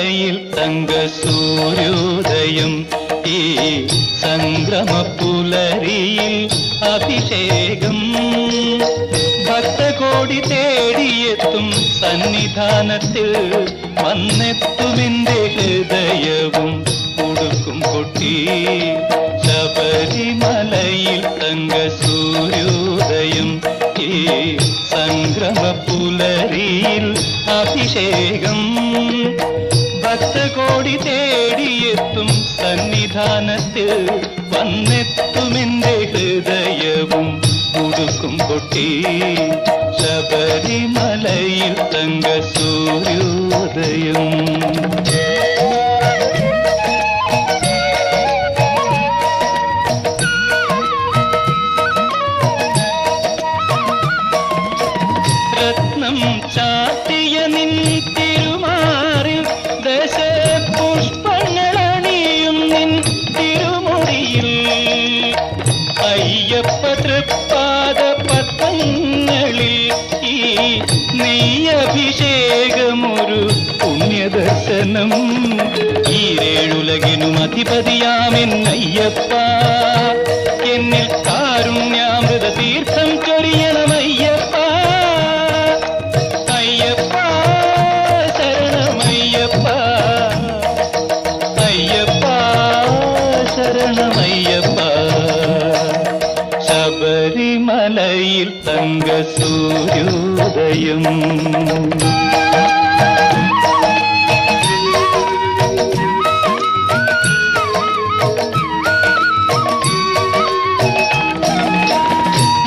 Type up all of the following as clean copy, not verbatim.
ശബരിമലയിൽ തങ്ക സൂര്യോദയം ഈ സംക്രമ പുലരിയിൽ അഭിഷേകം ഭക്തകോടി തേടിയെത്തും സന്നിധാനത്തിൽ വന്നെത്തുമെന്റെ ഹൃദയവും ഉടുക്കും കൊട്ടി ശബരിമലയിൽ തങ്ക സൂര്യോദയം ഈ സംക്രമ പുലരിയിൽ അഭിഷേകം ഭക്തകോടി തേടിയെത്തും സന്നിധാനത്തിൽ വന്നെത്തുമെന്റെ ഹൃദയവും ഉടുക്കും കൊട്ടി ശബരിമലയിൽ തങ്ക സൂര്യോദയം രത്നം ചാത്തിയ നിൻ തിരുമാറിൽ ദശപുഷ്പങ്ങളണിയും നിൻ തിരുമുടിയിൽ അയ്യപ്പ തൃപ്പാദ പത്മങ്ങളിൽ ഈ നെയ്യഭിഷേകമൊരു പുണ്യദർശനം ഈരേഴുലകിനും അധിപതിയാമെന്നയ്യപ്പ എന്നിൽ കാരുണ്യാമൃത തീർത്ഥം ചൊരിയണമയ്യപ്പ അയ്യപ്പ ശരണമയ്യപ്പ അയ്യപ്പ ശരണമയ്യപ്പ ശബരിമലയിൽ തങ്ക സൂര്യോദയം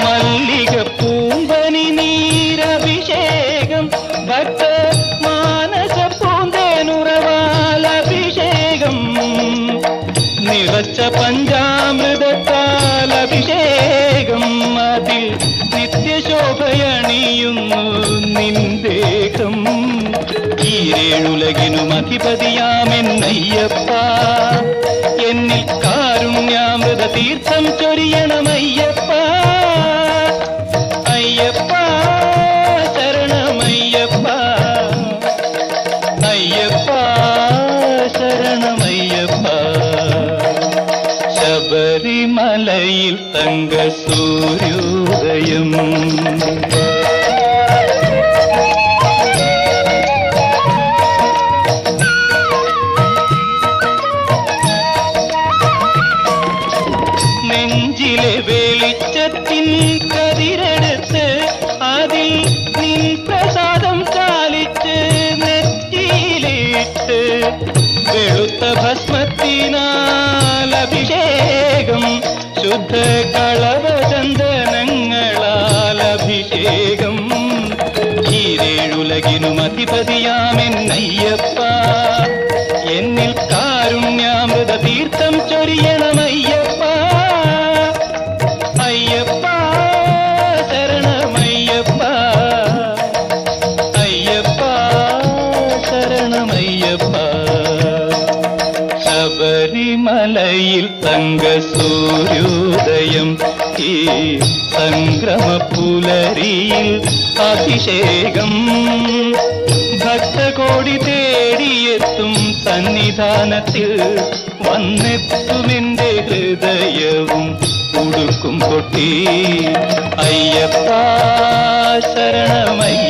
മല്ലിക പൂമ്പനി നീരഭിഷേകം ഭക്ത മാനസ പൂന്തേനുറവാലഭിഷേകം നിറച്ച പഞ്ചാമൃതത്താൽ അഭിഷേകം അതിൽ നിത്യശോഭയണിയുന്നു നിന്ദേഹം ഈരേഴുലകിനും അധിപതിയാമെന്നയ്യപ്പ എന്നിൽ കാരുണ്യാമൃത തീർത്ഥം ചൊരിയണമയ്യപ്പ അയ്യപ്പ ശരണമയ്യപ്പ അയ്യപ്പ ശരണമയ്യപ്പ ശബരിമലയിൽ തങ്ക സൂര്യോദയം നെഞ്ചിലെ വെളിച്ചത്തിൻ കതിരെടുത്ത് അതിൽ നിൻ പ്രസാദം ചാലിച്ച് നെറ്റിയിലിട്ട് വെളുത്ത ഭസ്മത്തിനാൽ അഭിഷേകം ശുദ്ധ കളവചന്ദനങ്ങളാൽ അഭിഷേകം ഈരേഴുലകിനും അധിപതിയാമെന്നയ്യപ്പ എന്നിൽ കാരുണ്യാമൃത തീർത്ഥം ചൊരിയണമയ്യപ്പ അയ്യപ്പ ശരണമയ്യപ്പ അയ്യപ്പ ശരണമയ്യപ്പ ശബരിമലയിൽ തങ്ക സൂര്യോദയം ഈ സംക്രമ പുലരിയിൽ അഭിഷേകം ഭക്തകോടി തേടിയെത്തും സന്നിധാനത്തിൽ വന്നെത്തുമെന്റെ ഹൃദയവും ഉടുക്കും കൊട്ടി അയ്യപ്പ ശരണമയ്യ